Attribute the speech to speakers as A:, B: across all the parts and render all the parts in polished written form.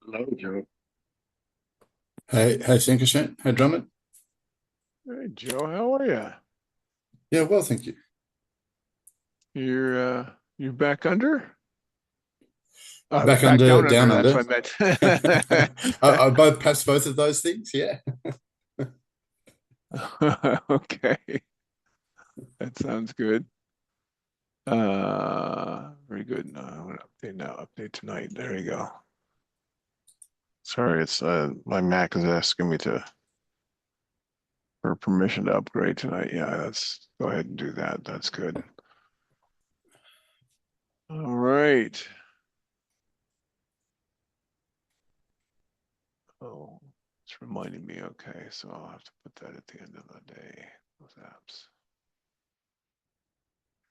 A: Hello, Joe.
B: Hey, Sankershan. Hey, Drummond.
A: Hey, Joe, how are you?
B: Yeah, well, thank you.
A: You're back under?
B: Back
A: Back
B: under,
A: down under.
B: down
A: That's
B: under.
A: what I
B: I
A: meant.
B: both pass both of those things. Yeah.
A: Okay, that sounds good. Very good. No, I'm gonna update now. Update tonight. There you go. Sorry, it's my Mac is asking me to for permission to upgrade tonight. Yeah, let's go ahead and do that. That's good. All right. Oh, it's reminding me. Okay, so I'll have to put that at the end of the day. Those apps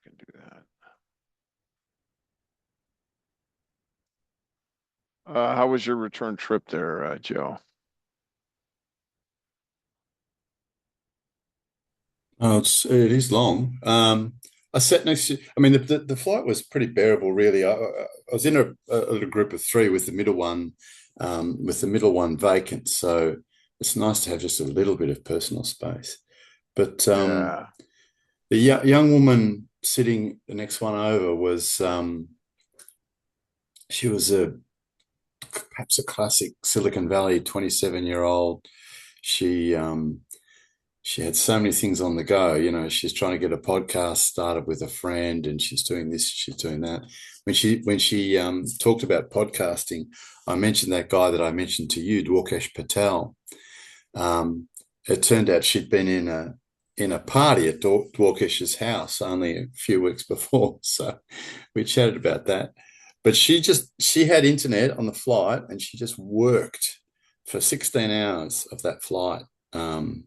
A: can do that. How was your return trip there, Joe?
B: Oh, it is long. I sat next to. I mean, the flight was pretty bearable, really. I was in a group of three with the middle one vacant. So it's nice to have just a little bit of personal space. But
A: Yeah.
B: the young woman sitting the next one over was she was a perhaps a classic Silicon Valley 27-year-old. She she had so many things on the go. You know, she's trying to get a podcast started with a friend, and she's doing this, she's doing that. When she talked about podcasting, I mentioned that guy that I mentioned to you, Dwarkesh Patel. Um, it turned out she'd been in a party at Dwarkesh's house only a few weeks before, so we chatted about that. But she had internet on the flight, and she just worked for 16 hours of that flight. Um,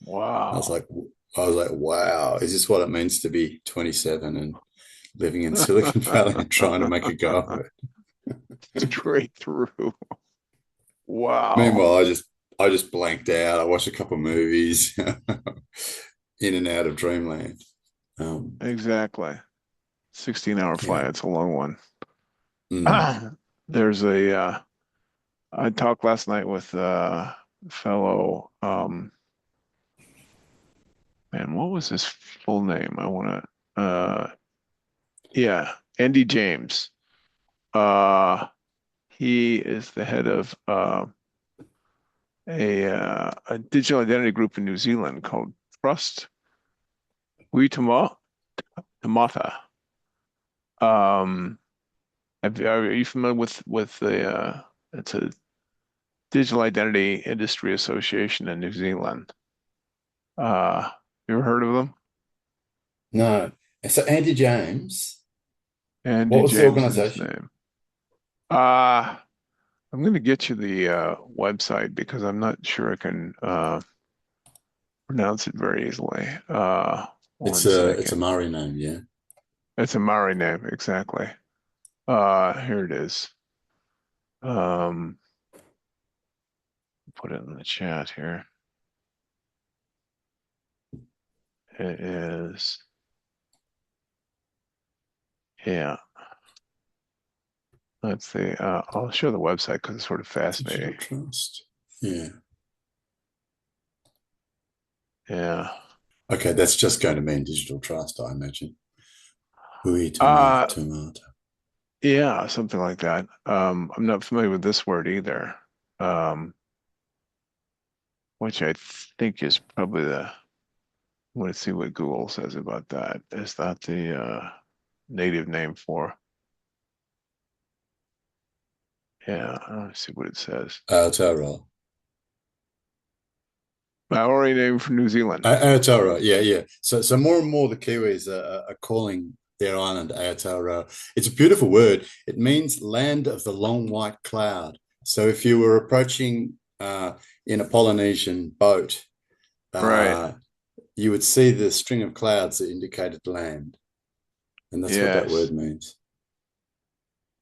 B: I was
A: Wow.
B: like, I was like, wow, is this what it means to be 27 and living in Silicon Valley and trying to make a go of it?
A: Straight through. Wow.
B: Meanwhile, I just blanked out. I watched a couple of movies, in and out of dreamland. Um,
A: Exactly. 16-hour
B: yeah.
A: flight. It's a long one.
B: Mm.
A: There's I talked last night with fellow man, what was his full name? I wanna yeah, Andy James. Uh he is the head of a digital identity group in New Zealand called Trust Uitama Tamata. Um, are you familiar with the it's a digital identity industry association in New Zealand. You ever heard of them?
B: No. So Andy James, what
A: Andy
B: was the
A: James is his
B: organization?
A: name. Uh, I'm going to get you the website because I'm not sure I can pronounce it very easily.
B: It's
A: One
B: a
A: second.
B: Maori name, yeah.
A: It's a Maori name, exactly. Here it is. Um, put it in the chat here. It is, yeah. Let's see. I'll show the website because it's sort of
B: Digital
A: fascinating.
B: Trust. Yeah.
A: Yeah.
B: Okay, that's just going to mean Digital Trust, I imagine. Hui
A: Uh,
B: Tamata.
A: yeah, something like that. I'm not familiar with this word either. Um, which I think is probably the, I want to see what Google says about that. Is that the native name for? Yeah, I want to see what it says.
B: Aotearoa.
A: Maori name for New Zealand.
B: Aotearoa, yeah, yeah. So more and more the Kiwis are calling their island Aotearoa. It's a beautiful word. It means land of the long white cloud. So if you were approaching in a Polynesian boat,
A: Right.
B: uh, you would see the string of clouds that indicated land. And that's what that
A: Yes.
B: word means.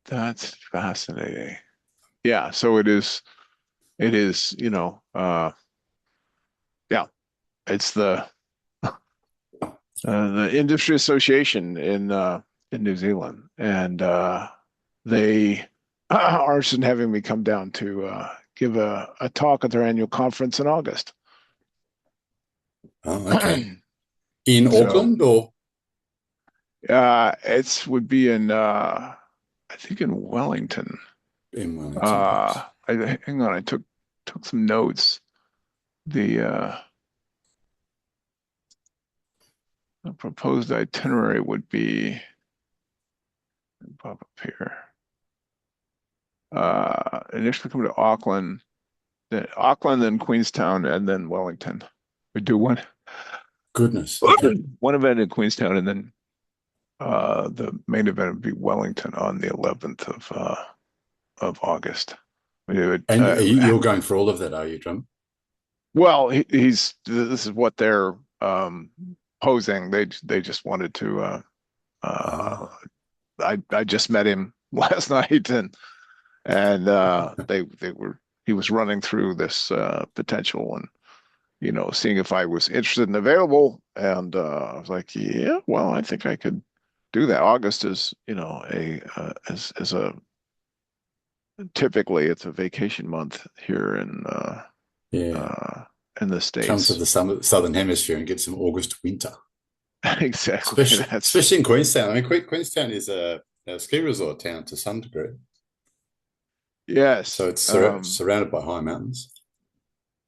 A: That's fascinating. Yeah, so it is, yeah, it's the industry association in New Zealand, and they interested in having me come down to give a talk at their annual conference in August.
B: Oh, okay. In
A: So
B: Auckland or
A: it's would be in I think in Wellington.
B: in Wellington? Yes.
A: Hang on, I took some notes. The proposed itinerary would be pop up here. Initially come to Auckland, then Queenstown, and then Wellington. We do
B: Goodness. Okay.
A: one event in Queenstown, and then the main event would be Wellington on the 11th of August. We do it.
B: And you're going for all of that, are you, Drum?
A: Well, this is what they're um, posing. They just wanted to. Uh,
B: Ah,
A: I just met him last night, and they were he was running through this potential and seeing if I was interested and available. And I was like, yeah, well, I think I could do that. August is, a as a typically it's a vacation month here
B: yeah.
A: uh, in the
B: Come to
A: States.
B: the southern hemisphere and get some August winter,
A: Exactly.
B: especially in Queenstown. I mean, Queenstown is a ski resort town to some degree, so
A: Yes.
B: it's surrounded by high mountains.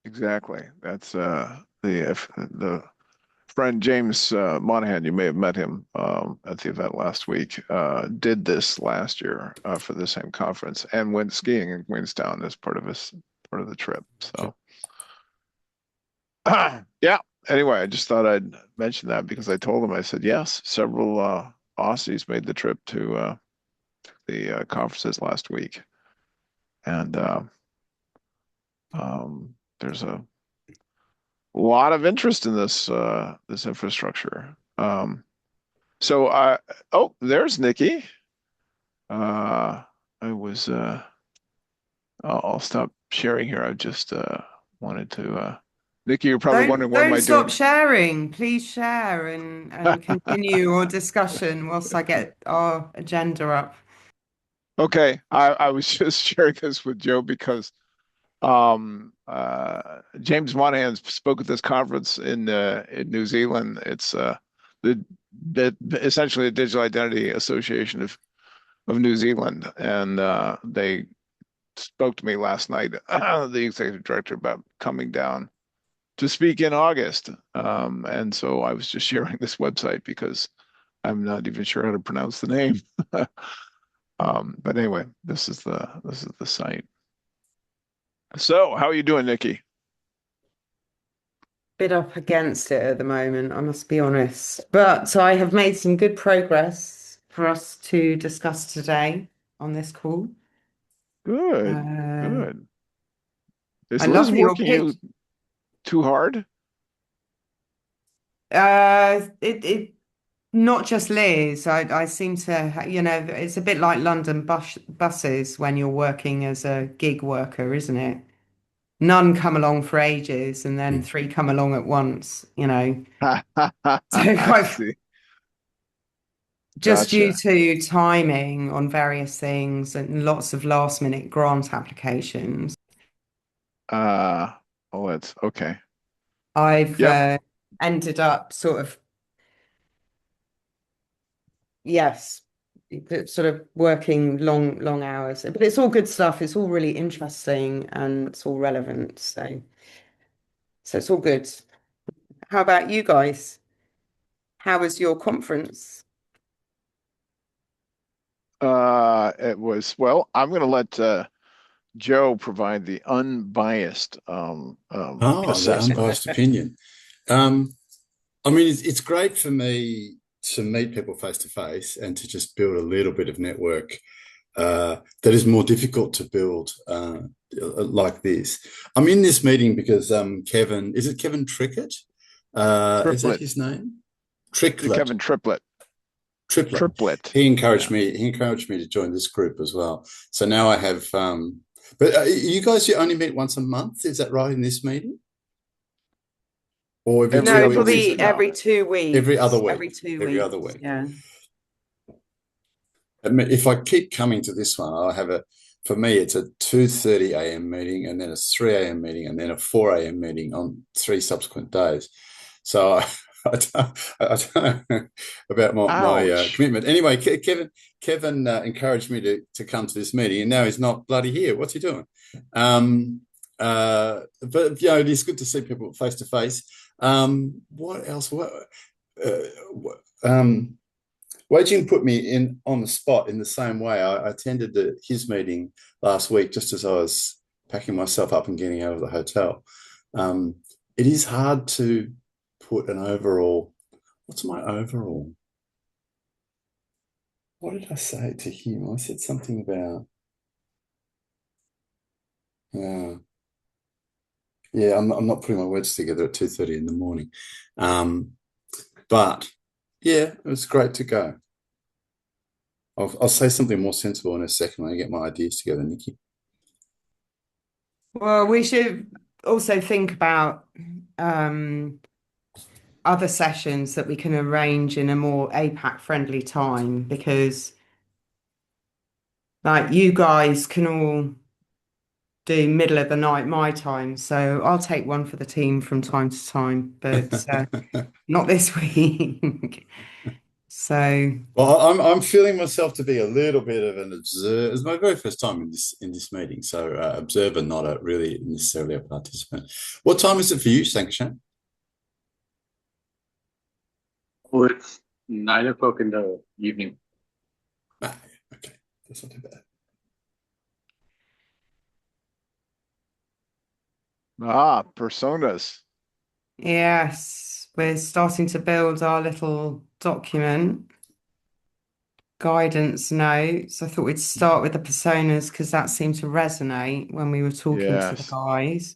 A: Exactly. That's the friend James Monahan, you may have met him at the event last week, did this last year for the same conference and went skiing in Queenstown as part of the trip.
B: Okay.
A: So yeah. Anyway, I just thought I'd mention that because I told him, I said, yes, several Aussies made the trip to the conferences last week. And there's a lot of interest in this infrastructure. So oh, there's Nikki. I was I'll stop sharing here. I just wanted to Nikki, you're probably wondering what am
C: Don't
A: I
C: stop
A: doing?
C: sharing. Please share and continue our discussion whilst I get our agenda up.
A: Okay, I was just sharing this with Joe because James Monahan spoke at this conference in New Zealand. It's the essentially the Digital Identity Association of New Zealand, and they spoke to me last night, the executive director, about coming down to speak in August. And so I was just sharing this website because I'm not even sure how to pronounce the name. But anyway, this is the site. So, how are you doing, Nikki?
C: Bit up against it at the moment, I must be honest. But I have made some good progress for us to discuss today on this call.
A: Good,
C: Uh,
A: good. Is
C: I
A: Liz
C: love your
A: working
C: pitch.
A: you too hard?
C: It not just Liz. I seem to, it's a bit like London buses when you're working as a gig worker, isn't it? None come along for ages, and then three come along at once. So
A: I
C: I've
A: see.
C: just due
A: Gotcha.
C: to timing on various things and lots of last minute grant applications,
A: Uh, oh, it's okay.
C: I've
A: Yep.
C: ended up sort of, yes, sort of working long hours. But it's all good stuff. It's all really interesting and it's all relevant. So it's all good. How about you guys? How was your conference?
A: It was, well, I'm going to let Joe provide the unbiased
B: Oh, the
A: assessment.
B: unbiased opinion. Um, I mean, it's great for me to meet people face to face and to just build a little bit of network that is more difficult to build like this. I'm in this meeting because Kevin, is it Kevin Trickett? Is that
A: Triplet.
B: his name? Tricklet.
A: Kevin Triplet.
B: Triplet.
A: Triplet.
B: He encouraged
A: Yeah.
B: me. He encouraged me to join this group as well. So now I have. But you guys, you only meet once a month. Is that right in this meeting, or every
A: Every
C: No,
B: two
A: other
C: it'll
A: week
B: weeks?
C: be
A: now.
C: every two
B: Every other
C: weeks. Every
B: week.
C: two
B: Every other
C: weeks.
B: week.
C: Yeah.
B: I mean, if I keep coming to this one, I'll have for me, it's a 2:30 a.m. meeting and then a 3 a.m. meeting and then a 4 a.m. meeting on 3 subsequent days. So I don't know about my
A: Ouch.
B: commitment. Anyway, Kevin encouraged me to come to this meeting, and now he's not bloody here. What's he doing? But it is good to see people face to face. What else? Um, Wei Jin put me in on the spot in the same way. I attended his meeting last week just as I was packing myself up and getting out of the hotel. Um, it is hard to put an overall. What's my overall? What did I say to him? I said something about. Uh, yeah, I'm not putting my words together at 2:30 in the morning. Um, but yeah, it was great to go. I'll say something more sensible in a second when I get my ideas together, Nikki.
C: Well, we should also think about um, other sessions that we can arrange in a more APAC friendly time because, like, you guys can all do middle of the night my time. So I'll take one for the team from time to time, but not this week. So,
B: Well, I'm feeling myself to be a little bit of an observer. It's my very first time in this meeting, so observer, not a really necessarily a participant. What time is it for you, Sankashan?
D: Oh, it's 9 o'clock in the evening.
B: Ah, okay, that's not too bad.
A: Ah, personas.
C: yes, we're starting to build our little document. Guidance notes. I thought we'd start with the personas because that seemed to resonate when we were talking to the
A: Yes.
C: guys.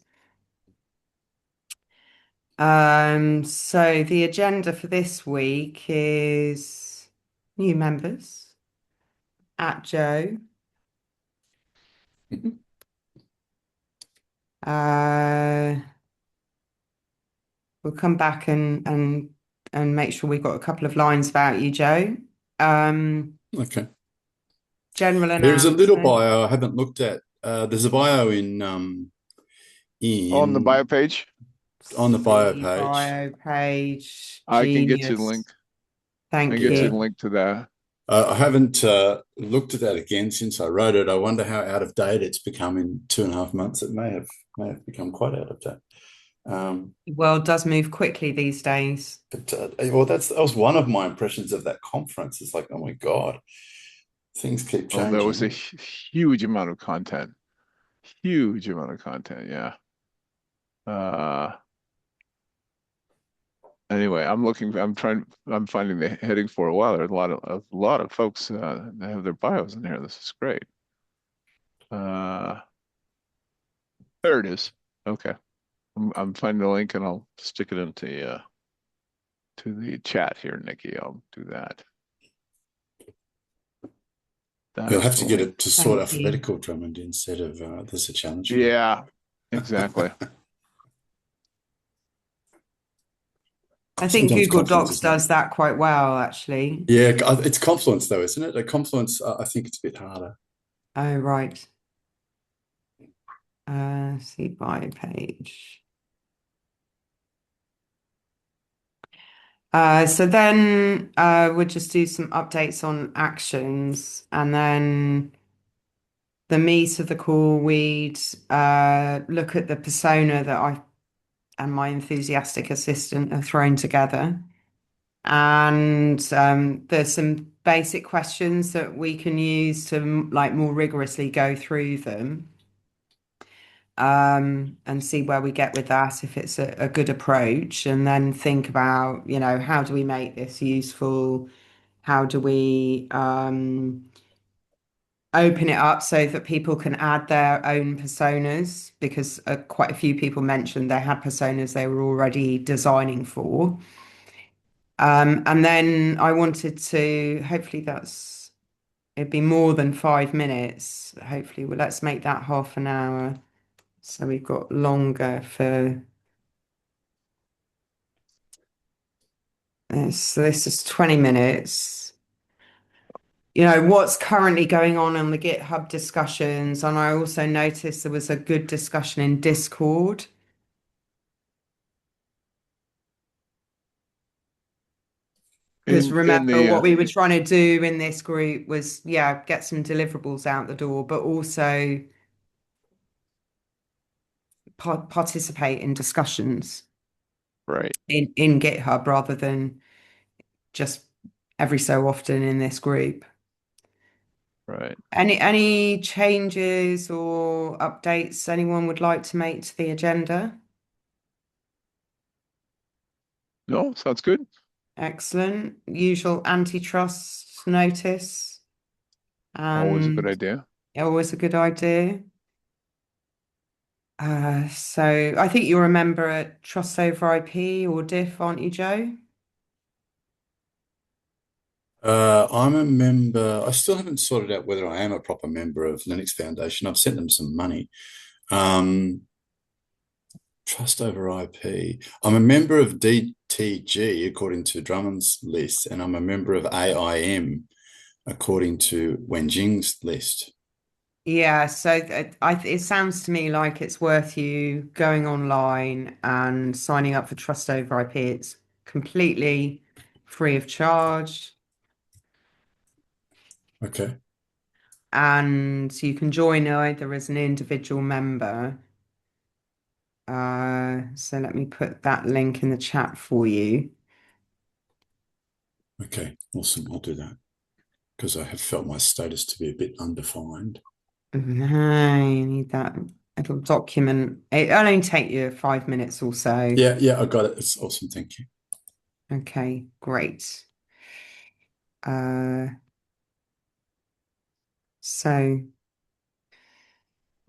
C: So the agenda for this week is new members at Joe. Uh, we'll come back and make sure we've got a couple of lines about you, Joe. Um,
B: Okay.
C: general
B: There is a little
C: announcement.
B: bio I haven't looked at. There's a bio
A: On the bio
B: in
A: page,
B: on the bio
C: See
B: page.
C: bio page.
A: I can get you the link.
C: Genius.
A: I can
C: Thank
A: get you
B: Yeah.
A: the
C: you.
A: link to that.
B: I haven't looked at that again since I wrote it. I wonder how out of date it's become in 2.5 months. It may have become quite out of date.
C: The world does move quickly these days.
B: But well, that was one of my impressions of that conference. It's like, oh my God, things keep
A: Oh, there was a
B: changing.
A: huge amount of content. Huge amount of content, yeah. Uh, anyway, I'm finding the heading for a while. There's a lot of folks that have their bios in here. This is great. Uh, there it is. Okay. I'm finding the link and I'll stick it into to the chat here, Nikki. I'll do that. That
B: You'll
A: is
B: have
A: the
B: to get
A: link.
B: it to sort
C: Thank you.
B: alphabetical, Drummond, instead of there's a challenge for
A: Yeah, exactly.
C: I think
B: sometimes
C: Google
B: Confluence
C: Docs
B: is not.
C: does that quite well, actually.
B: Yeah, it's Confluence though, isn't it? A Confluence, I think it's a bit harder.
C: Oh, right. See bio page. So then we'll just do some updates on actions and then the meat of the call, we'd look at the persona that I and my enthusiastic assistant are thrown together. And there's some basic questions that we can use to like more rigorously go through them and see where we get with that, if it's a good approach, and then think about, how do we make this useful? How do we open it up so that people can add their own personas? Because quite a few people mentioned they had personas they were already designing for. And then I wanted to, hopefully it'd be more than 5 minutes. Hopefully, well, let's make that half an hour. So we've got longer for this. So this is 20 minutes. what's currently going on the GitHub discussions. And I also noticed there was a good discussion in Discord. Because
A: In
C: remember,
A: the
C: what we were trying to do in this group was, yeah, get some deliverables out the door, but also participate in discussions
A: right,
C: in GitHub rather than just every so often in this group.
A: right.
C: Any changes or updates anyone would like to make to the agenda?
A: No, sounds good.
C: Excellent. Usual antitrust notice,
A: Always a good
C: and
A: idea.
C: always a good idea. So I think you're a member at Trust Over IP or DIF, aren't you, Joe?
B: I'm a member. I still haven't sorted out whether I am a proper member of Linux Foundation. I've sent them some money. Um, Trust over IP. I'm a member of DTG according to Drummond's list, and I'm a member of AIM according to Wenjing's list.
C: Yeah, so it sounds to me like it's worth you going online and signing up for Trust Over IP. It's completely free of charge,
B: Okay.
C: and you can join either as an individual member. So let me put that link in the chat for you.
B: Okay. Awesome. I'll do that because I have felt my status to be a bit undefined.
C: No, you need that little document. It'll only take you 5 minutes or so.
B: Yeah. Yeah. I got it. It's awesome. Thank you.
C: Okay, great. Uh, so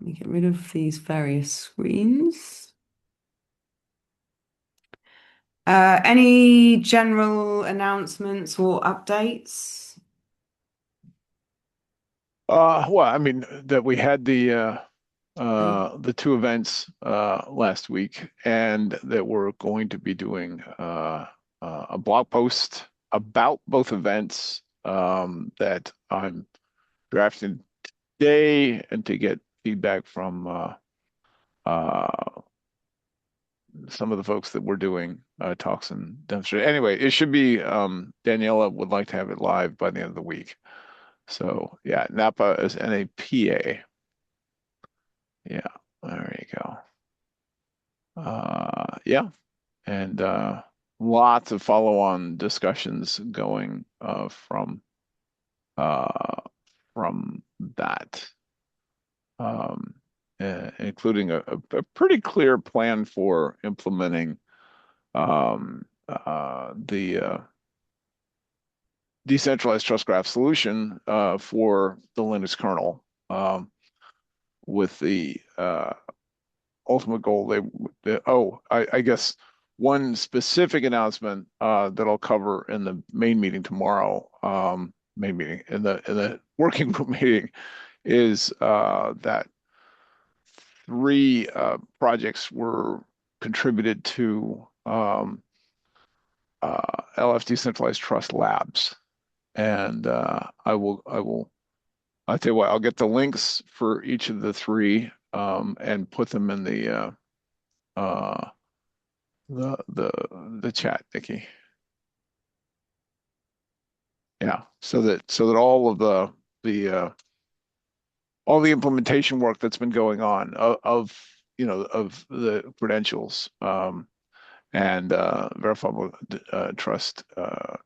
C: let me get rid of these various screens. Any general announcements or updates?
A: Well, I mean that we had the two events last week, and that we're going to be doing a blog post about both events that I'm drafting today, and to get feedback from some of the folks that we're doing talks and demonstrate. Anyway, it should be Daniela would like to have it live by the end of the week. So yeah, Napa is NAPA. Yeah, there you go. Yeah, and lots of follow-on discussions going uh, from that, um, including a pretty clear plan for implementing the decentralized trust graph solution for the Linux kernel, with the ultimate goal. I guess one specific announcement that I'll cover in the main meeting tomorrow, main meeting in the working group meeting, is that three projects were contributed to LF Decentralized Trust Labs, and I'll tell you what, I'll get the links for each of the three and put them in uh, the chat, Nikki. Yeah, so that all of the all the implementation work that's been going on of the credentials and verifiable trust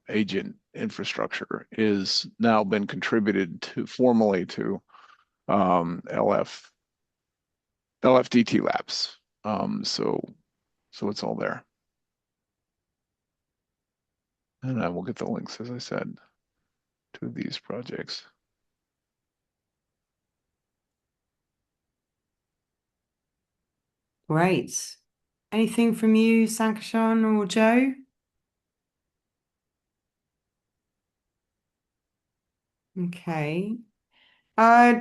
A: agent infrastructure is now been contributed to formally to LFDT Labs. So it's all there, and I will get the links, as I said, to these projects.
C: Great. Anything from you, Sankashan or Joe? Okay. Uh,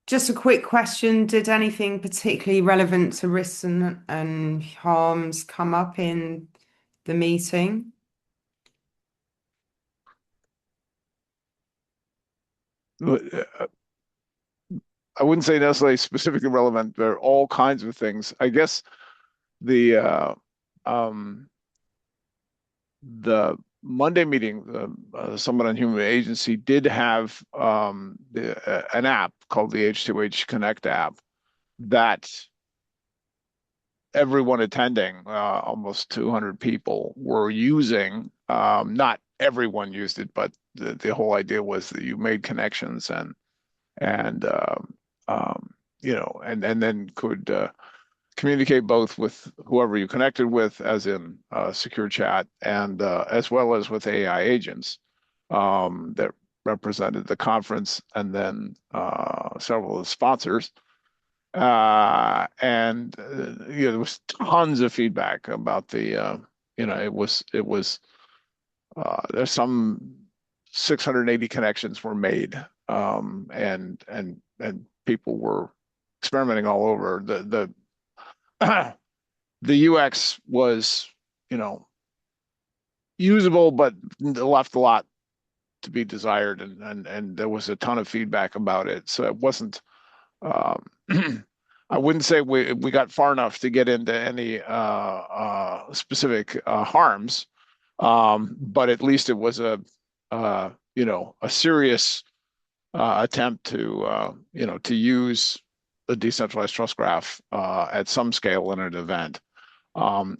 C: just a quick question. Did anything particularly relevant to risks and harms come up in the meeting?
A: I wouldn't say necessarily specifically relevant. There are all kinds of things. I guess the um, the Monday meeting, Summit on Human Agency did have an app called the H2H Connect app that everyone attending, almost 200 people, were using. Not everyone used it, but the whole idea was that you made connections and um, and then could communicate both with whoever you connected with, as in secure chat, and as well as with AI agents that represented the conference, and then several of the sponsors. And there was tons of feedback about it was there's some 680 connections were made, and people were experimenting all over. The UX was, usable, but left a lot to be desired, and there was a ton of feedback about it. So it wasn't. Um, I wouldn't say we got far enough to get into any specific harms, but at least it was a serious attempt to use the decentralized trust graph at some scale in an event.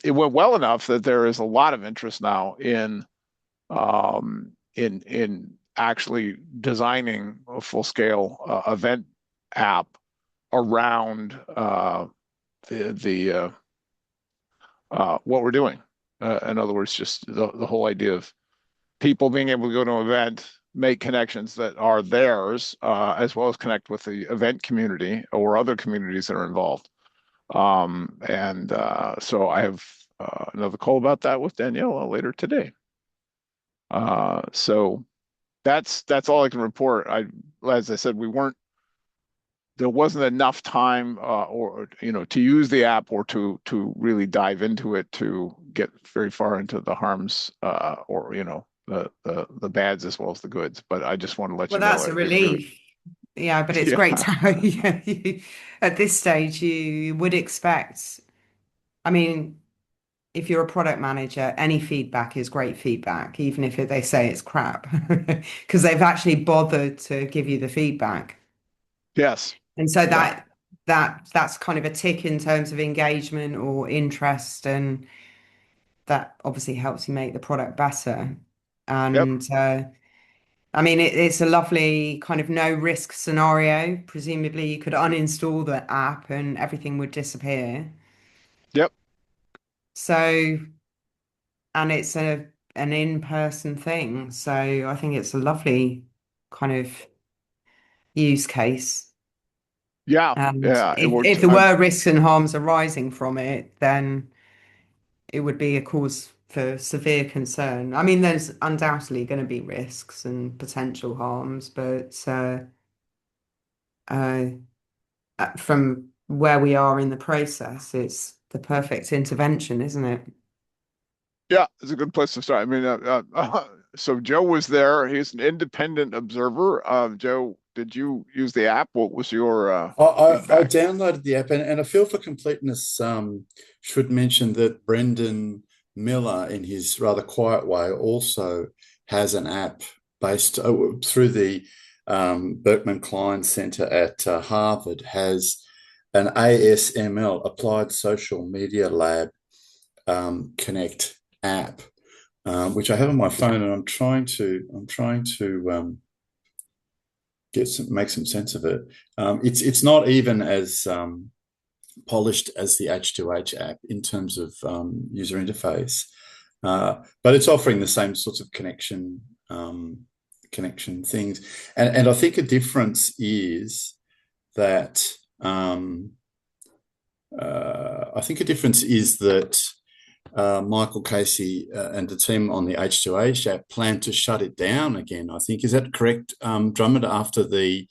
A: It went well enough that there is a lot of interest now in actually designing a full-scale event app around the what we're doing. In other words, just the whole idea of people being able to go to an event, make connections that are theirs, as well as connect with the event community or other communities that are involved. And so I have another call about that with Daniela later today. So that's all I can report. As I said, there wasn't enough time or to use the app or to really dive into it to get very far into the harms or the bads as well as the goods. But I just want to let
C: Well,
A: you know
C: that's a
A: it really,
C: relief. Yeah, but it's great
A: yeah,
C: to know at this stage you would expect. I mean, if you're a product manager, any feedback is great feedback, even if they say it's crap, because they've actually bothered to give you the feedback.
A: yes,
C: And so
A: yeah,
C: that's kind of a tick in terms of engagement or interest, and that obviously helps you make the product better.
A: yep,
C: And I mean, it's a lovely kind of no risk scenario. Presumably, you could uninstall the app and everything would disappear.
A: yep,
C: So, and it's an in-person thing. So I think it's a lovely kind of use case.
A: yeah,
C: And
A: yeah. It
C: if
A: worked.
C: there were risks and harms arising from it, then it would be a cause for severe concern. I mean, there's undoubtedly going to be risks and potential harms, but uh, from where we are in the process, it's the perfect intervention, isn't it?
A: Yeah, it's a good place to start. I mean, so Joe was there. He's an independent observer. Joe, did you use the app? What was your
B: I
A: feedback?
B: downloaded the app, and I feel for completeness, should mention that Brendan Miller, in his rather quiet way, also has an app based through the Berkman Klein Center at Harvard, has an ASML, Applied Social Media Lab, Connect app, which I have on my phone, and I'm trying to make some sense of it. It's not even as polished as the H2H app in terms of user interface, but it's offering the same sorts of connection things. And I think a difference is that Michael Casey and the team on the H2H app plan to shut it down again. I think, is that correct, Drummond? After the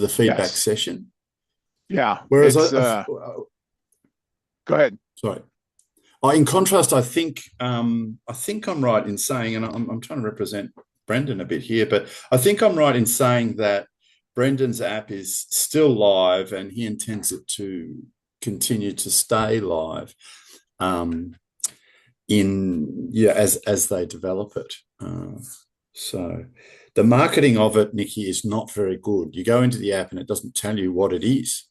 B: feedback
A: Yes.
B: session.
A: Yeah.
B: Whereas
A: It's go ahead.
B: sorry. In contrast, I think I'm right in saying, and I'm trying to represent Brendan a bit here, but I think I'm right in saying that Brendan's app is still live, and he intends it to continue to stay live as they develop it. So the marketing of it, Nikki, is not very good. You go into the app and it doesn't tell you what it is.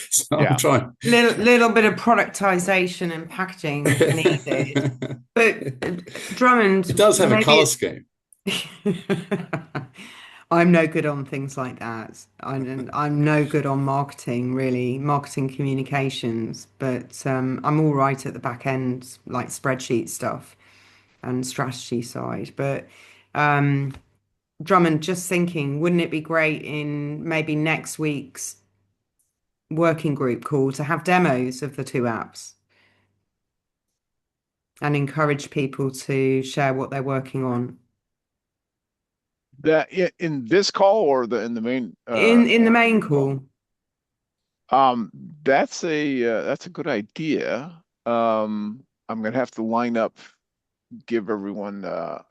B: So I'm
A: Yeah.
B: trying.
C: Little bit of productization and packaging needed. But Drummond,
B: It does have a color
C: maybe
B: scheme.
C: I'm no good on things like that. I'm no good on marketing, really, marketing communications, but I'm all right at the back end, like spreadsheet stuff and strategy side. But Drummond, just thinking, wouldn't it be great in maybe next week's working group call to have demos of the two apps and encourage people to share what they're working on?
A: That in this call or in the main
C: In the main
A: group call?
C: call.
A: Um, that's a good idea. I'm gonna have to line up, give everyone a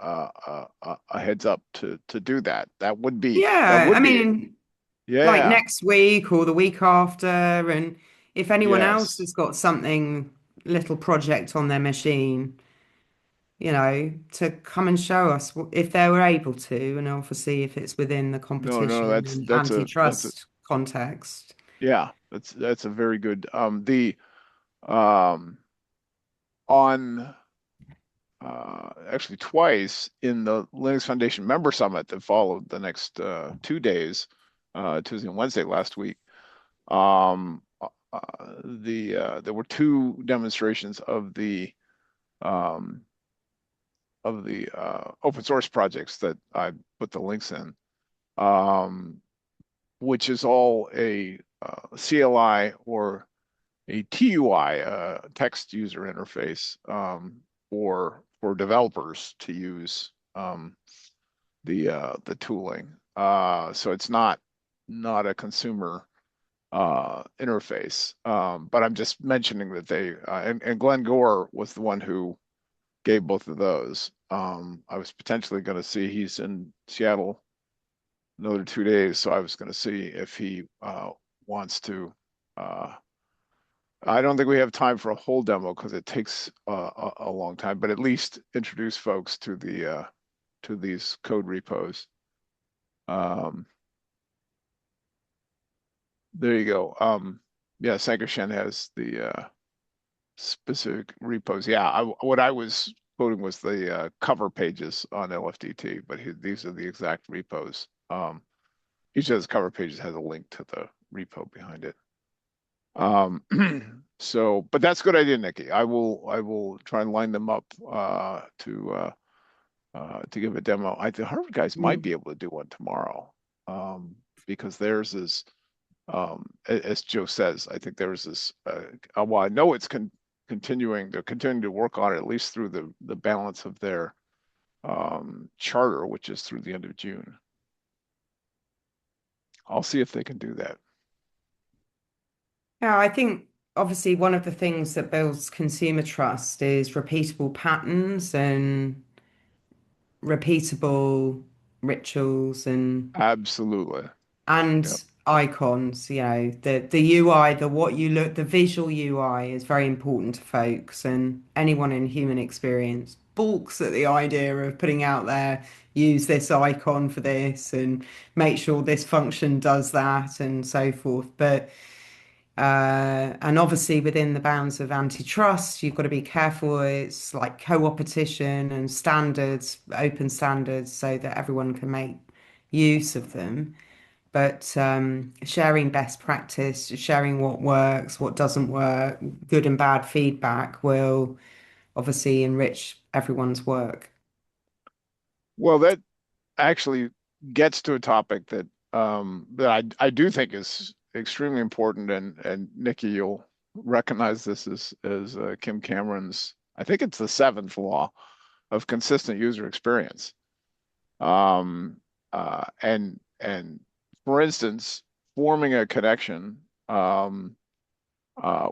A: heads up to do that. That
C: Yeah,
A: would
C: I
A: be
C: mean, like
A: yeah.
C: next week or the week after, and if anyone else
A: Yes.
C: has got something, little project on their machine, to come and show us if they were able to, and obviously if it's within the
A: No,
C: competition and
A: that's a
C: antitrust context.
A: yeah, that's a very good the um on actually twice in the Linux Foundation Member Summit that followed the next 2 days, Tuesday and Wednesday last week. There were two demonstrations um, of the open source projects that I put the links in, which is all a CLI or a TUI, text user interface, for developers to use the tooling. So it's not a consumer interface. But I'm just mentioning that and Glenn Gore was the one who gave both of those. I was potentially going to see he's in Seattle another 2 days, so I was going to see if he wants to. I don't think we have time for a whole demo because it takes a long time, but at least introduce folks to these code repos. Um, there you go. Yeah, Sankershen has the specific repos. Yeah, what I was quoting was the cover pages on LFDT, but these are the exact repos. Each of those cover pages has a link to the repo behind it. So, but that's a good idea, Nikki. I will try and line them up to give a demo. The Harvard guys might be able to do one tomorrow, because theirs is as Joe says. I think theirs is well, I know it's continuing. They're continuing to work on it at least through the balance of their charter, which is through the end of June. I'll see if they can do that.
C: Yeah, I think obviously one of the things that builds consumer trust is repeatable patterns and repeatable rituals
A: Absolutely. Yep.
C: and icons. The UI, the what you look, the visual UI is very important to folks, and anyone in human experience balks at the idea of putting out there, use this icon for this and make sure this function does that and so forth. But and obviously, within the bounds of antitrust, you've got to be careful. It's like co-opetition and standards, open standards, so that everyone can make use of them. But sharing best practice, sharing what works, what doesn't work, good and bad feedback will obviously enrich everyone's work.
A: Well, that actually gets to a topic that I do think is extremely important, and Nikki, you'll recognize this as Kim Cameron's. I think it's the seventh law of consistent user experience. And for instance, forming a connection,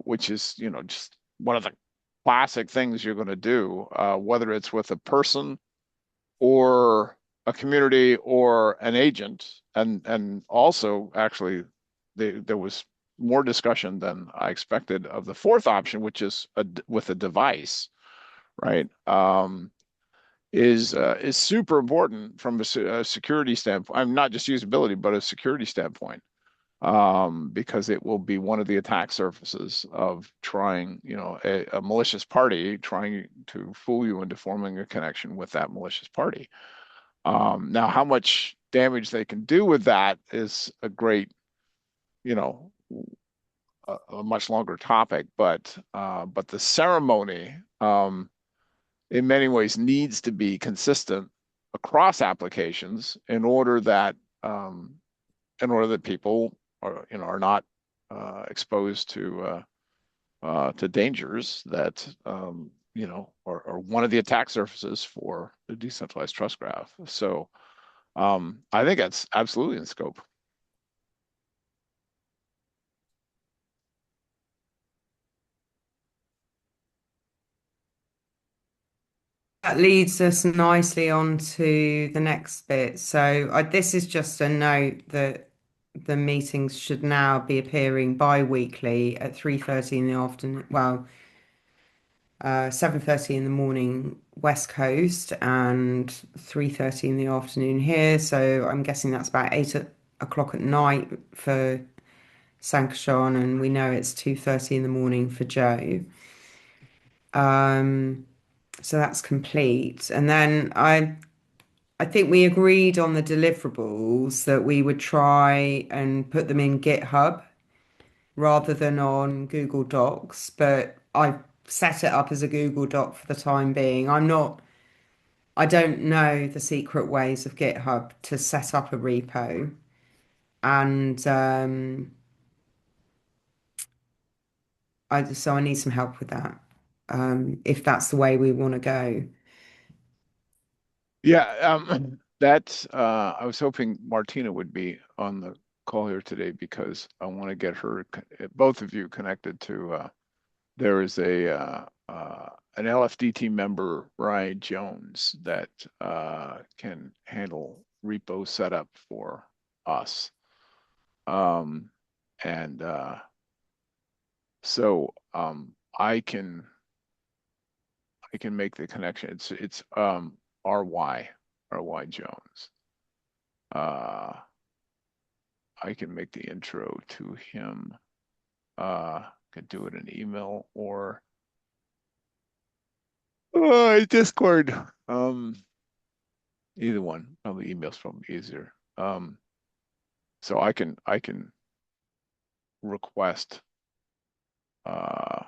A: which is just one of the classic things you're going to do, whether it's with a person or a community or an agent, and also actually there was more discussion than I expected of the fourth option, which is with a device, right? Is super important from a security standpoint. I'm not just usability, but a security standpoint, because it will be one of the attack surfaces of trying, a malicious party trying to fool you into forming a connection with that malicious party. Now, how much damage they can do with that is a great, you know, a much longer topic, but the ceremony, in many ways needs to be consistent across applications in order that people are not exposed to dangers that are one of the attack surfaces for the decentralized trust graph. So I think that's absolutely in scope.
C: That leads us nicely on to the next bit. So this is just a note that the meetings should now be appearing bi-weekly at 3:30 in the afternoon. Well, 7:30 in the morning West Coast and 3:30 in the afternoon here. So I'm guessing that's about 8 o'clock at night for Sankarshan, and we know it's 2:30 in the morning for Joe. So that's complete. And then I think we agreed on the deliverables that we would try and put them in GitHub rather than on Google Docs, but I've set it up as a Google Doc for the time being. I don't know the secret ways of GitHub to set up a repo. And so I need some help with that, if that's the way we want to go.
A: Yeah, that's I was hoping Martina would be on the call here today because I want to get her, both of you connected to there is an LFDT member, Ryan Jones, that can handle repo setup for us. And so I can make the connection. It's RY Jones. I can make the intro to him. Could do it in email or Discord. Either one. Probably email's probably easier. So I can request a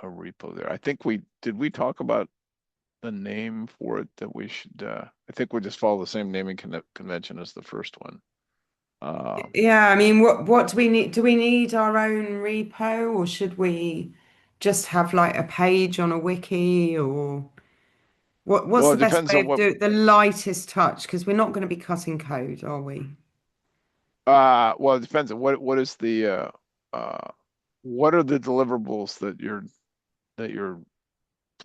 A: repo there. I think we talk about the name for it that we should I think we'll just follow the same naming convention as the first one.
C: Yeah, I mean, what do we need? Do we need our own repo, or should we just have like a page on a wiki, or what's
A: Well,
C: the
A: it
C: best
A: depends
C: way
A: on
C: of doing the lightest touch? Because we're not going to be cutting code, are we?
A: well, it depends on what is the what are the deliverables that you're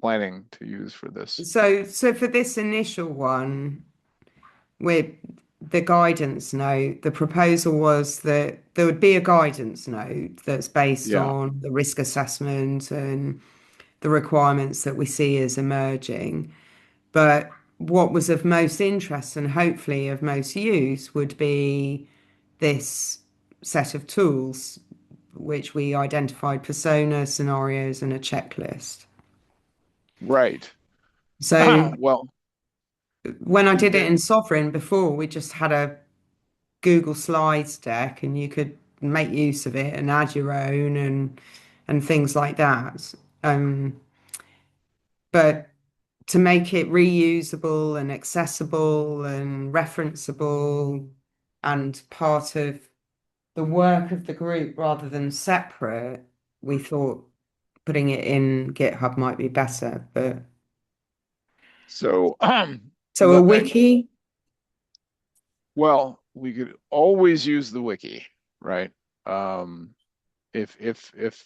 A: planning to use for this?
C: So for this initial one, with the guidance note, the proposal was that there would be a guidance note that's based
A: Yeah.
C: on the risk assessment and the requirements that we see as emerging. But what was of most interest and hopefully of most use would be this set of tools, which we identified persona, scenarios, and a checklist.
A: Right.
C: So
A: Well,
C: when I did it
A: there,
C: in Sovereign before, we just had a Google Slides deck and you could make use of it and add your own and things like that. But to make it reusable and accessible and referenceable and part of the work of the group rather than separate, we thought putting it in GitHub might be better. But
A: so
C: so a wiki,
A: well, we could always use the wiki, right? Um, if it's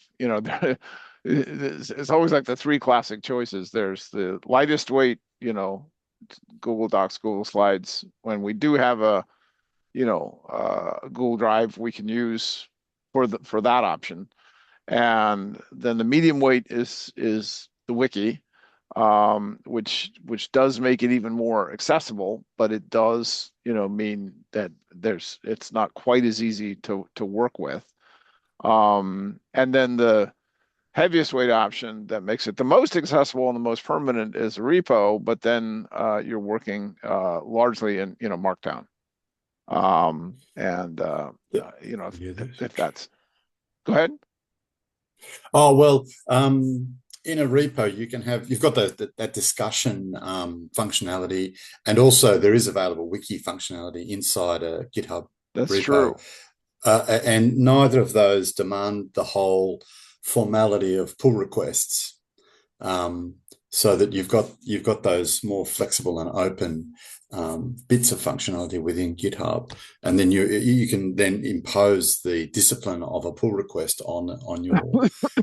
A: always like the three classic choices. There's the lightest weight, Google Docs, Google Slides, when we do have a, Google Drive we can use for that option. And then the medium weight is the wiki, which does make it even more accessible, but it does, mean that it's not quite as easy to work with. And then the heaviest weight option that makes it the most accessible and the most permanent is a repo, but then you're working largely in, Markdown. And if that's, go ahead.
B: Oh, well, in a repo, you've got that discussion functionality, and also there is available wiki functionality inside a GitHub
A: That's
B: repo.
A: true.
B: And neither of those demand the whole formality of pull requests, so that you've got those more flexible and open bits of functionality within GitHub, and then you can then impose the discipline of a pull request on your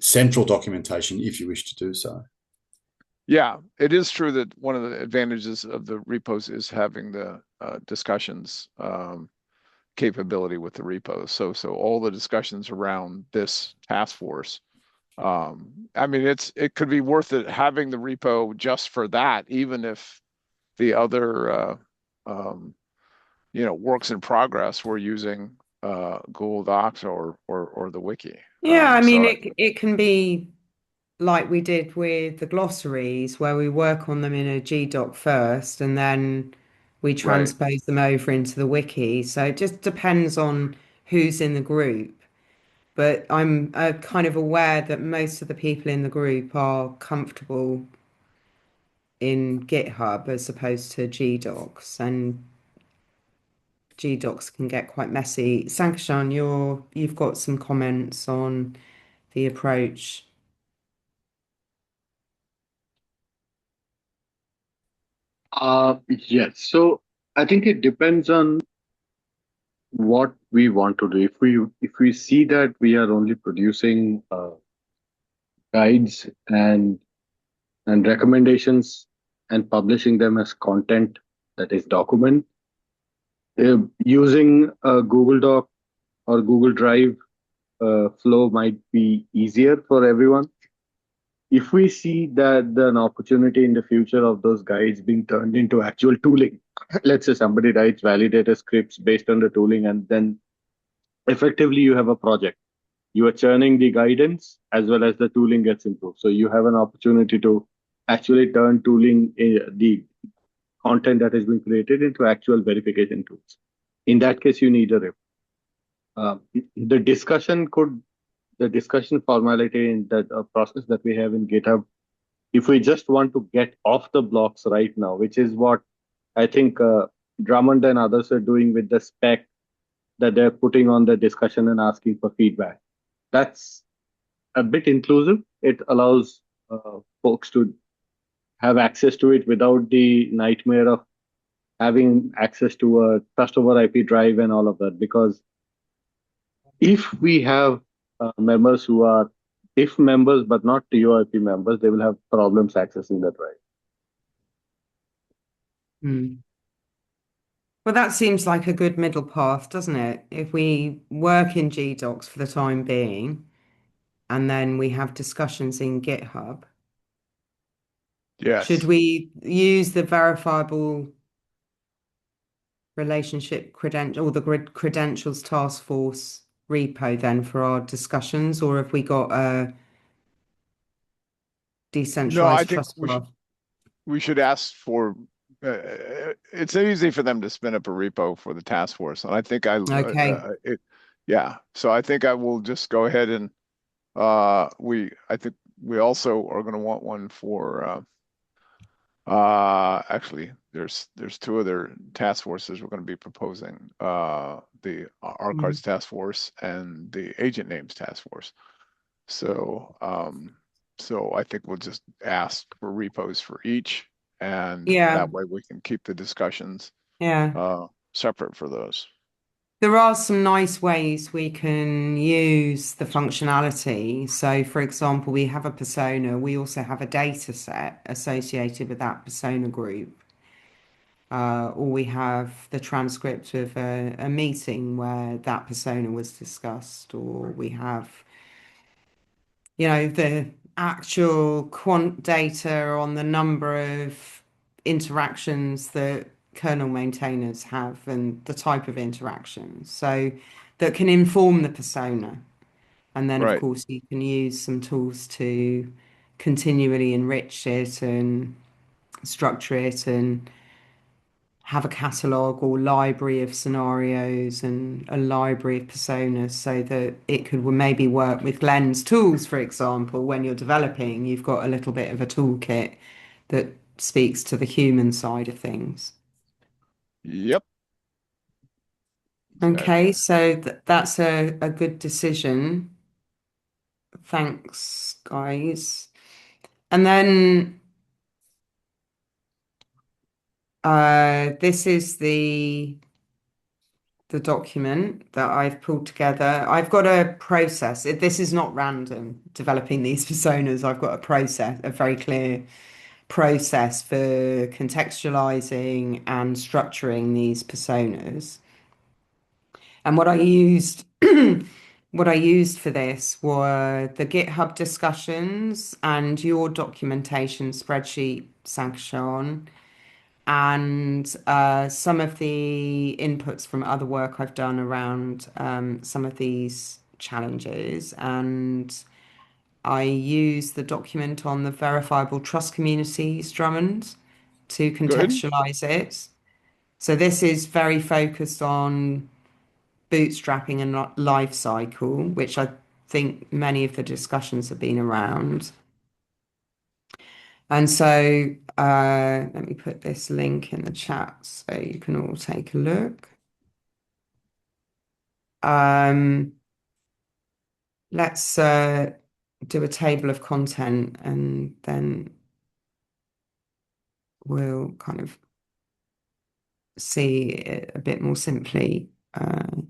B: central documentation if you wish to do so.
A: Yeah, it is true that one of the advantages of the repos is having the discussions capability with the repos. So all the discussions around this task force. I mean, it could be worth it having the repo just for that, even if the other works in progress we're using Google Docs or the wiki.
C: Yeah, I mean
A: So
C: it can be like we did with the glossaries, where we work on them in a GDoc first and then we
A: right.
C: transpose them over into the wiki. So it just depends on who's in the group. But I'm kind of aware that most of the people in the group are comfortable in GitHub as opposed to GDocs, and GDocs can get quite messy. Sankarshan, you've got some comments on the approach.
D: Yes. So I think it depends on what we want to do. If we see that we are only producing guides and recommendations and publishing them as content, that is document, using a Google Doc or Google Drive flow might be easier for everyone. If we see that an opportunity in the future of those guides being turned into actual tooling, let's say somebody writes validator scripts based on the tooling, and then effectively you have a project. You are churning the guidance as well as the tooling gets improved. So you have an opportunity to actually turn tooling, the content that has been created, into actual verification tools. In that case, you need a rep. Uh, the discussion could the discussion formality in that process that we have in GitHub, if we just want to get off the blocks right now, which is what I think Drummond and others are doing with the spec that they're putting on the discussion and asking for feedback. That's a bit inclusive. It allows folks to have access to it without the nightmare of having access to a trust over IP drive and all of that. Because if we have members who are if members but not ToIP members, they will have problems accessing that drive.
C: Hmm. Well, that seems like a good middle path, doesn't it? If we work in GDocs for the time being, and then we have discussions in GitHub, should
A: Yes.
C: we use the verifiable relationship credential or the credentials task force repo then for our discussions, or have we got a
A: No, I
C: decentralized
A: think
C: trust graph?
A: we should ask for. It's easy for them to spin up a repo for the task force, and I think
C: Okay.
A: yeah. So I think I will just go ahead and I think we also are going to want one for actually there's two other task forces we're going to be proposing, the
C: Mm.
A: R-Cards task force and the agent names task force. So so I think we'll just ask for repos for each, and
C: Yeah,
A: that way we can keep the discussions
C: yeah.
A: separate for those.
C: There are some nice ways we can use the functionality. So, for example, we have a persona, we also have a data set associated with that persona group. or we have the transcript of a meeting where that persona was discussed, or we have, the actual quant data on the number of interactions that kernel maintainers have and the type of interactions. So that can inform the persona. And then, of
A: Right.
C: course, you can use some tools to continually enrich it and structure it and have a catalog or library of scenarios and a library of personas so that it could maybe work with Glenn's tools, for example, when you're developing, you've got a little bit of a toolkit that speaks to the human side of things.
A: Yep.
C: Okay,
A: Exactly.
C: so that's a good decision. Thanks, guys. And then this is the document that I've pulled together. I've got a process. This is not random developing these personas. I've got a process, a very clear process for contextualizing and structuring these personas. And what I used for this were the GitHub discussions and your documentation spreadsheet, Sankshan, and some of the inputs from other work I've done around some of these challenges. And I use the document on the verifiable trust communities, Drummond, to
A: Good.
C: contextualize it. So this is very focused on bootstrapping and life cycle, which I think many of the discussions have been around. And so let me put this link in the chat so you can all take a look. Um, let's do a table of content and then we'll kind of see it a bit more simply. Got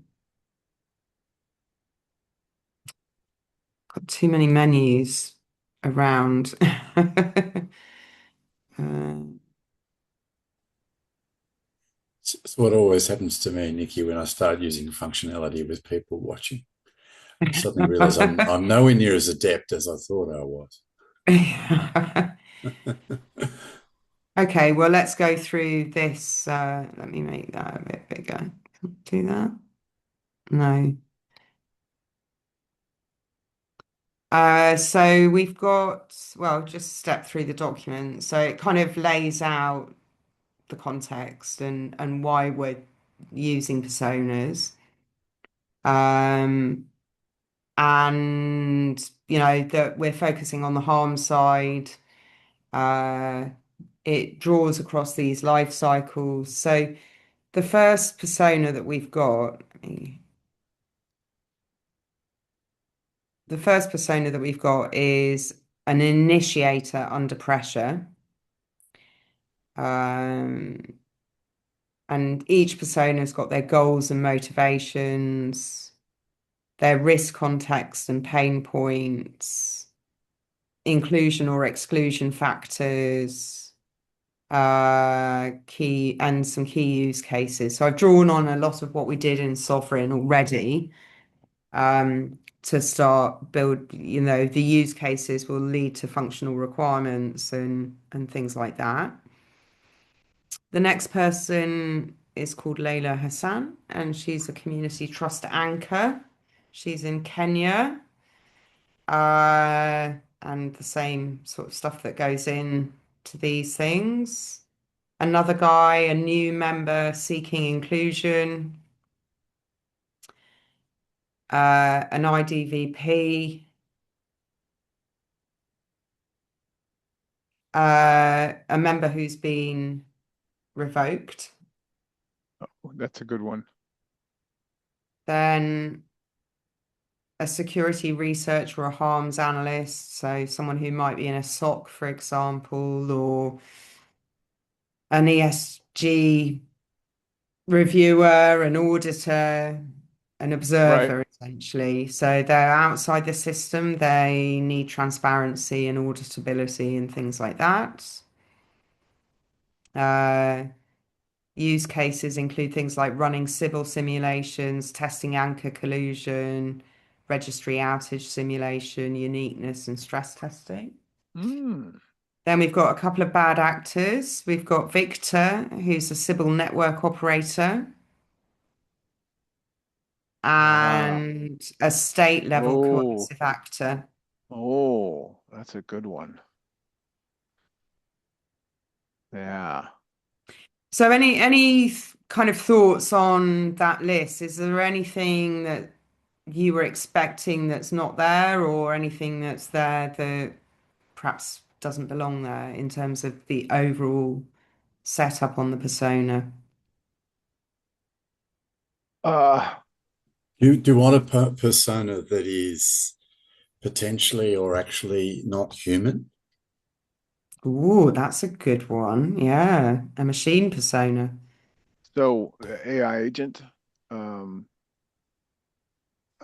C: too many menus around. Uh,
B: It's what always happens to me, Nikki, when I start using functionality with people watching. I suddenly realize I'm nowhere near as adept as I thought I was.
C: Okay, well, let's go through this. Let me make that a bit bigger. Do that? No. So we've got, well, just step through the document. So it kind of lays out the context and why we're using personas. Um, and that we're focusing on the harm side. Uh, it draws across these life cycles. So the first persona that we've got, the first persona that we've got is an initiator under pressure. Um, and each persona's got their goals and motivations, their risk context and pain points, inclusion or exclusion factors, key and some key use cases. So I've drawn on a lot of what we did in Sovereign already, to start build, the use cases will lead to functional requirements and things like that. The next person is called Layla Hassan, and she's a community trust anchor. She's in Kenya, and the same sort of stuff that goes in to these things. Another guy, a new member seeking inclusion, an IDVP, a member who's been revoked.
A: Oh, that's a good one.
C: Then a security researcher or a harms analyst, so someone who might be in a SOC, for example, or an ESG reviewer, an auditor, an
A: Right.
C: observer, essentially. So they're outside the system. They need transparency and auditability and things like that. Uh, Use cases include things like running civil simulations, testing anchor collusion, registry outage simulation, uniqueness, and stress testing.
A: Mm.
C: Then we've got a couple of bad actors. We've got Victor, who's a Sybil network operator,
A: Ah.
C: and a state level
A: Oh.
C: coercive actor.
A: Oh, that's a good one. Yeah.
C: So any kind of thoughts on that list? Is there anything that you were expecting that's not there, or anything that's there that perhaps doesn't belong there in terms of the overall setup on the persona?
A: Uh,
B: You want a persona that is potentially or actually not human?
C: Ooh, that's a good one. Yeah, a machine persona.
A: so AI agent. Um,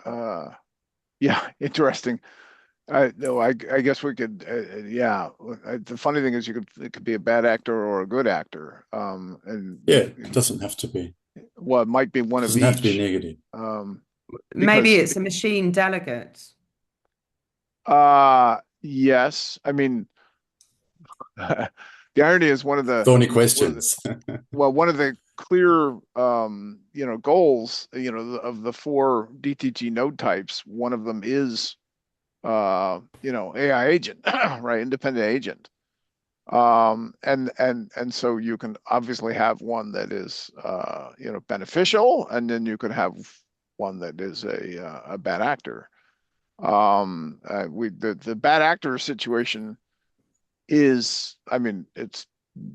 A: uh, yeah, interesting. No, I guess we could. Yeah, the funny thing is, it could be a bad actor or a good actor. And
B: Yeah, it doesn't have to be.
A: well, it might be
B: It
A: one of
B: doesn't have to be
A: each.
B: negative.
A: Um,
C: Maybe
A: because
C: it's a machine delegate.
A: yes, I mean, the irony is
B: Thorny
A: one of the
B: questions.
A: well, one of the clear, goals, of the four DTG node types, one of them is, AI agent, right? Independent agent. And so you can obviously have one that is, beneficial, and then you could have one that is a bad actor. The bad actor situation is, I mean,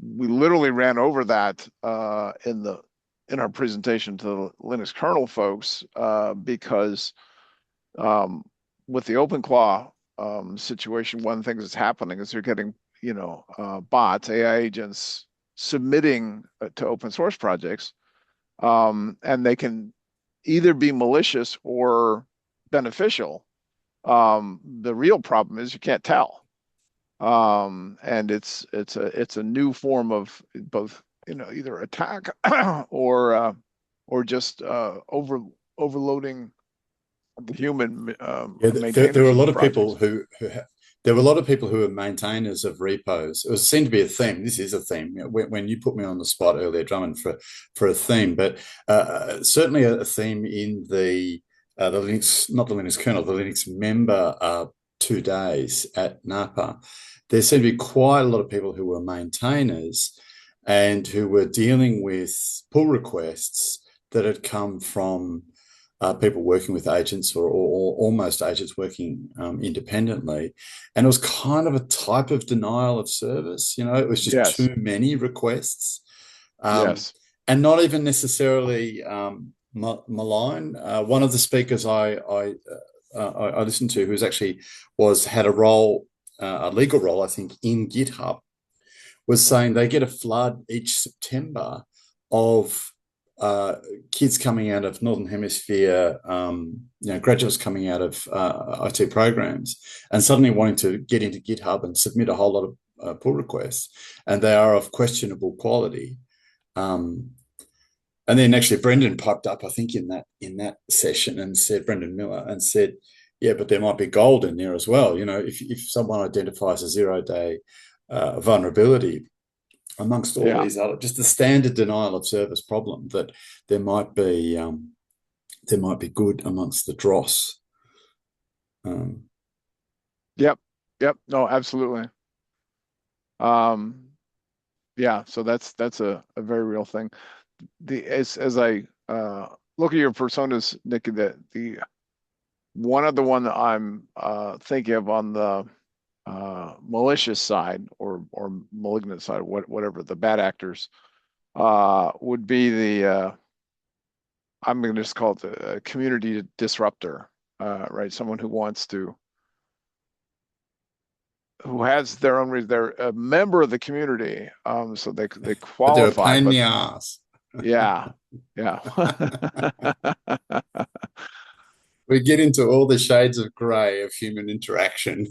A: we literally ran over that in our presentation to the Linux kernel folks, because, um, with the OpenClaw situation, one of the things that's happening is they're getting, bots, AI agents submitting to open source projects, and they can either be malicious or beneficial. The real problem is you can't tell. And it's a new form of both, either attack or just overloading the human
B: Yeah, there were
A: maintainers
B: a
A: of the
B: lot of people
A: projects.
B: there were a lot of people who were maintainers of repos. It was seemed to be a theme. This is a theme. When you put me on the spot earlier, Drummond, for a theme, but certainly a theme in the Linux, not the Linux kernel, the Linux member 2 days at Napa. There seemed to be quite a lot of people who were maintainers and who were dealing with pull requests that had come from people working with agents or almost agents working independently. And it was kind of a type of denial of service. It was just
A: Yes,
B: too many requests, um,
A: yes,
B: and not even necessarily malign. One of the speakers I listened to, who's actually had a role, a legal role, I think, in GitHub, was saying they get a flood each September of kids coming out of Northern Hemisphere, graduates coming out of IT programs, and suddenly wanting to get into GitHub and submit a whole lot of pull requests, and they are of questionable quality. And then actually Brendan piped up, I think, in that session and said, Brendan Miller, and said, yeah, but there might be gold in there as well. If someone identifies a 0-day vulnerability amongst all
A: yeah,
B: these other, just the standard denial of service problem, that there might be good amongst the dross.
A: yep, yep. No, absolutely. Um, yeah. So that's a very real thing. As I look at your personas, Nikki, the one that I'm thinking of on the malicious side or malignant side, whatever the bad actors, would be I'm going to just call it the community disruptor, right? Someone who has their own reason. They're a member of the community, so they
B: But they're a
A: qualify.
B: pain in
A: But
B: the ass.
A: yeah, yeah,
B: We get into all the shades of grey of human interaction.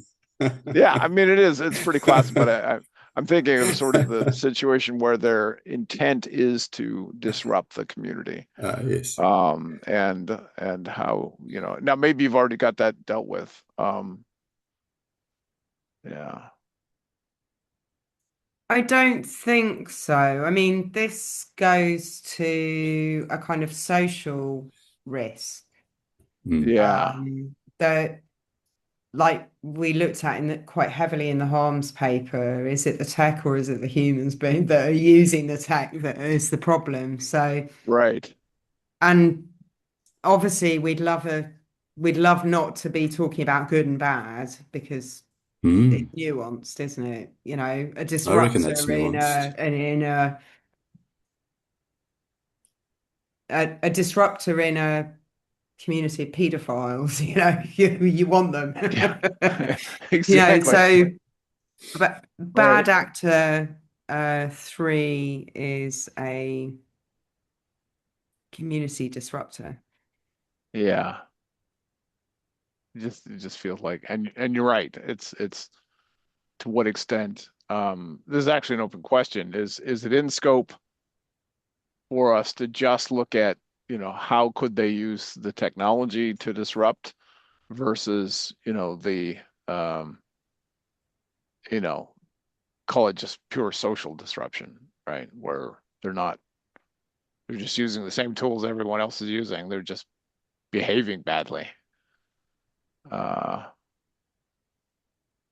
A: yeah. I mean, it's pretty classic. But I'm thinking of sort of the situation where their intent is to disrupt the community.
B: Yes.
A: And how, now maybe you've already got that dealt with. Yeah.
C: I don't think so. I mean, this goes to a kind of social risk
B: Mm.
A: Yeah.
C: that, like we looked at quite heavily in the harms paper. Is it the tech or is it the humans being that are using the tech that is the problem? So,
A: Right.
C: and obviously, we'd love not to be talking about good and bad because
B: Mm.
C: it's nuanced, isn't it? You know, a
B: I reckon that's
C: disruptor
B: nuanced.
C: a disruptor in a community of paedophiles, you want them.
A: Yeah. Exactly.
C: So bad
A: Right.
C: actor 3 is a community disruptor.
A: Yeah. It just feels like, and you're right. It's to what extent, this is actually an open question. Is it in scope for us to just look at, how could they use the technology to disrupt versus, um, you know, call it just pure social disruption, right? Where they're just using the same tools everyone else is using. They're just behaving badly. Uh,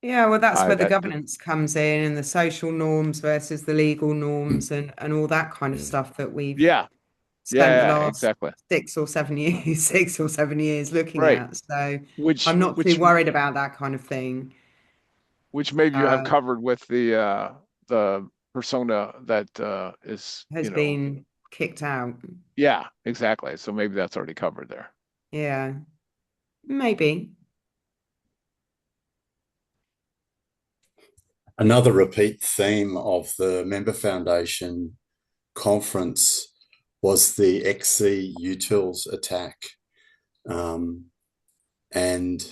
C: Yeah, well, that's
A: I
C: where the
A: that
C: governance comes in and the social norms versus the legal norms and all that kind of
B: Yeah.
C: stuff that we've
A: Yeah,
C: spent the
A: yeah,
C: last
A: exactly.
C: 6 or 7 years, 6 or 7 years looking
A: Right.
C: at. So
A: Which
C: I'm not too
A: which
C: worried about that kind of thing.
A: which maybe you have
C: Uh,
A: covered with the persona that is,
C: has been kicked out.
A: yeah, exactly. So maybe that's already covered there.
C: Yeah, maybe.
B: Another repeat theme of the Member Foundation conference was the XC Utils attack, um, and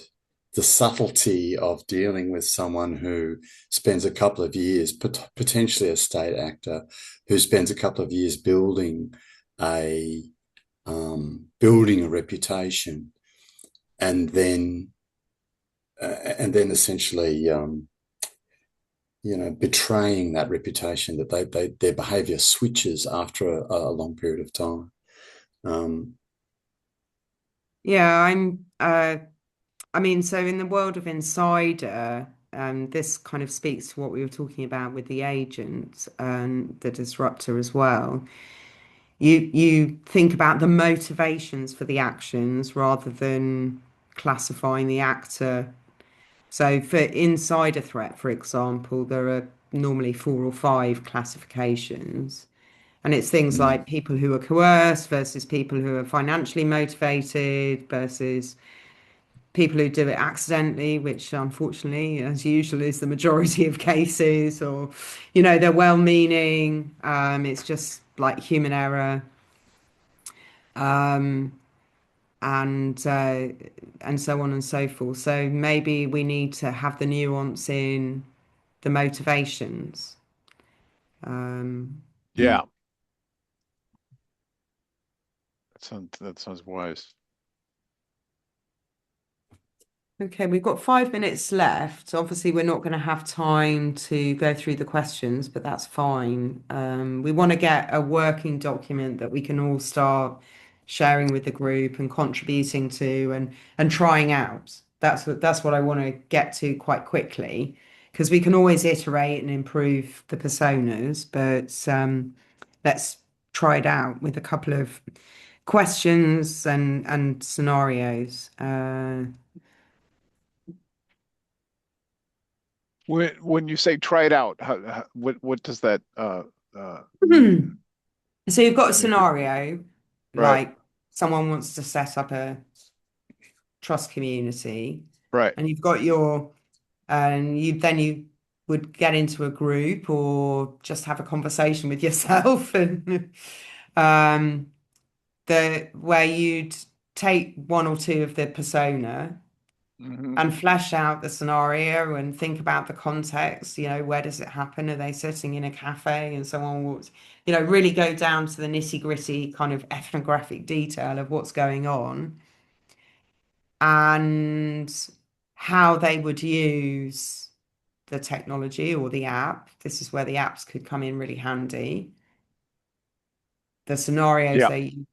B: the subtlety of dealing with someone who spends a couple of years, potentially a state actor, who spends a couple of years a building a reputation, and then essentially betraying that reputation, that their behavior switches after a long period of time. Um,
C: Yeah, I mean, so in the world of Insider, this kind of speaks to what we were talking about with the agent and the disruptor as well. You think about the motivations for the actions rather than classifying the actor. So for insider threat, for example, there are normally 4 or 5 classifications. And it's things
B: mm,
C: like people who are coerced versus people who are financially motivated versus people who do it accidentally, which unfortunately, as usual, is the majority of cases, or, they're well-meaning. It's just like human error. Um, and so on and so forth. So maybe we need to have the nuance in the motivations. Um,
B: mm.
A: Yeah, that sounds wise.
C: Okay, we've got 5 minutes left. Obviously, we're not going to have time to go through the questions, but that's fine. We want to get a working document that we can all start sharing with the group and contributing to and trying out. That's what I want to get to quite quickly because we can always iterate and improve the personas, but let's try it out with a couple of questions and scenarios.
A: When you say try it out, what does that mean?
C: So you've got a
A: If it,
C: scenario
A: right,
C: like someone wants to set up a trust community,
A: right.
C: and you would get into a group or just have a conversation with yourself, and um, where you'd take one or two of the persona and flesh out the scenario and think about the context. Where does it happen? Are they sitting in a cafe and so on? Really go down to the nitty-gritty kind of ethnographic detail of what's going on and how they would use the technology or the app. This is where the apps could come in really handy. The scenarios,
A: Yeah.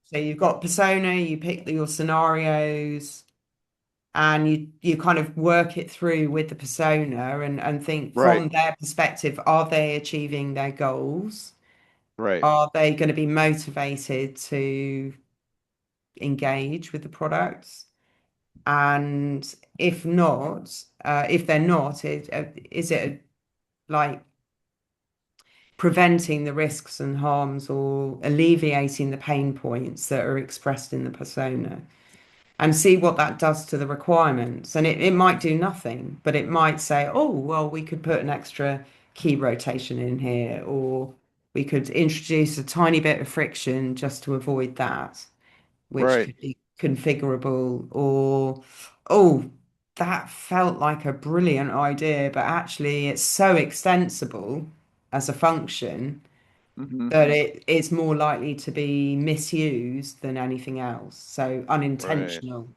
C: so you've got persona, you pick your scenarios, and you kind of work it through with the persona and think
A: Right.
C: from their perspective, are they achieving their goals?
A: Right.
C: Are they going to be motivated to engage with the products? And if not, if they're not, is it like preventing the risks and harms or alleviating the pain points that are expressed in the persona? And see what that does to the requirements. And it might do nothing, but it might say, oh, well, we could put an extra key rotation in here, or we could introduce a tiny bit of friction just to avoid that, which
A: Right.
C: could be configurable, or, oh, that felt like a brilliant idea, but actually it's so extensible as a function
A: Hmm.
C: that it's more likely to be misused than anything else. So
A: Right.
C: unintentional.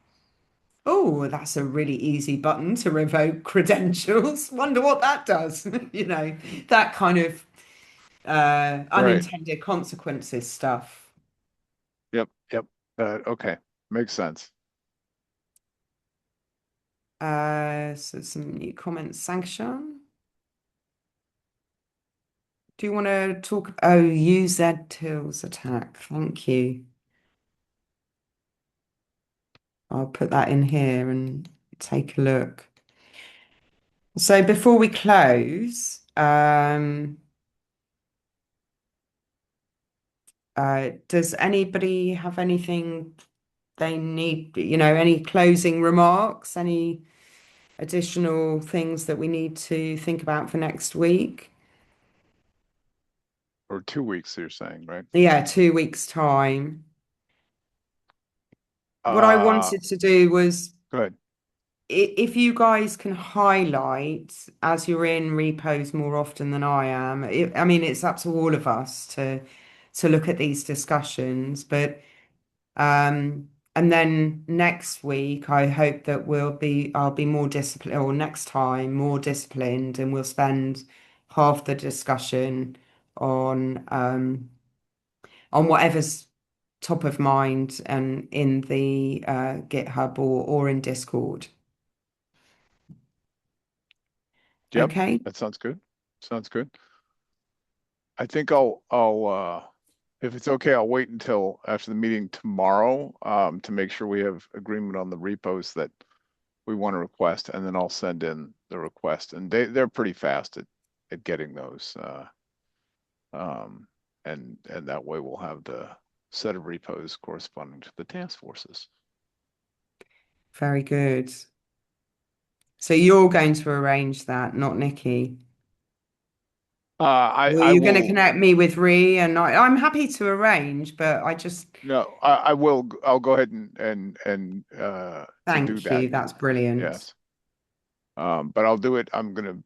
C: Oh, that's a really easy button to revoke credentials. Wonder what that does. That kind of
A: Right.
C: unintended consequences stuff.
A: Yep. Yep. Okay. Makes sense.
C: So some new comments. Sanction. Do you want to talk? Oh, UZ Tills attack. Thank you. I'll put that in here and take a look. So before we close, does anybody have anything they need, any closing remarks, any additional things that we need to think about for next week?
A: Or 2 weeks, you're saying, right?
C: Yeah, 2 weeks' time. What I
A: Uh,
C: wanted to do was
A: Good.
C: if you guys can highlight as you're in repos more often than I am, I mean, it's up to all of us to look at these discussions, but and then next week, I hope that I'll be more disciplined, or next time more disciplined, and we'll spend half the discussion on whatever's top of mind and in the GitHub or in Discord.
A: Yep.
C: Okay.
A: That sounds good. Sounds good. I think if it's okay, I'll wait until after the meeting tomorrow, to make sure we have agreement on the repos that we want to request, and then I'll send in the request. And they're pretty fast at getting those. Um, and that way we'll have the set of repos corresponding to the task forces.
C: Very good. So you're going to arrange that, not Nikki. Or
A: I
C: you're going to
A: will.
C: connect me with Ree, and I'm happy to arrange, but I just
A: No, I will. I'll go ahead and to do
C: thank
A: that.
C: you. That's brilliant.
A: Yes. But I'll do it. I'm gonna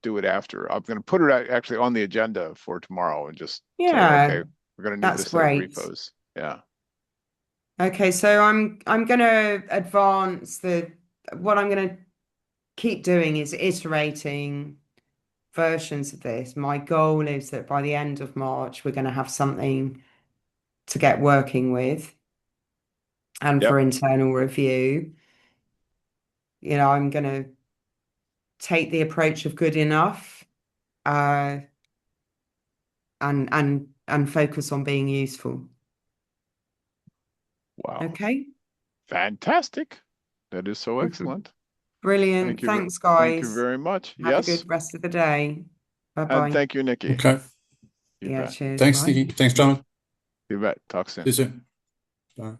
A: do it after. I'm gonna put it actually on the agenda for tomorrow and just say, okay,
C: Yeah,
A: we're gonna need
C: that's
A: this set of
C: great.
A: repos. Yeah.
C: Okay, so I'm going to advance what I'm going to keep doing is iterating versions of this. My goal is that by the end of March, we're going to have something to get working with and
A: Yep.
C: for internal review. I'm going to take the approach of good enough, uh, and focus on being useful.
A: Wow.
C: Okay.
A: Fantastic. That is so excellent.
C: Brilliant.
A: Thank you.
C: Thanks,
A: Thank you
C: guys.
A: very much.
C: Have a
A: Yes.
C: good rest of the day.
A: And
C: Bye-bye.
A: thank you, Nikki.
B: Okay.
A: You
C: Yeah,
A: bet.
C: cheers.
B: Thanks,
C: Bye.
B: Nikki. Thanks, John.
A: You bet. Talk
B: See
A: soon.
B: you soon. Bye.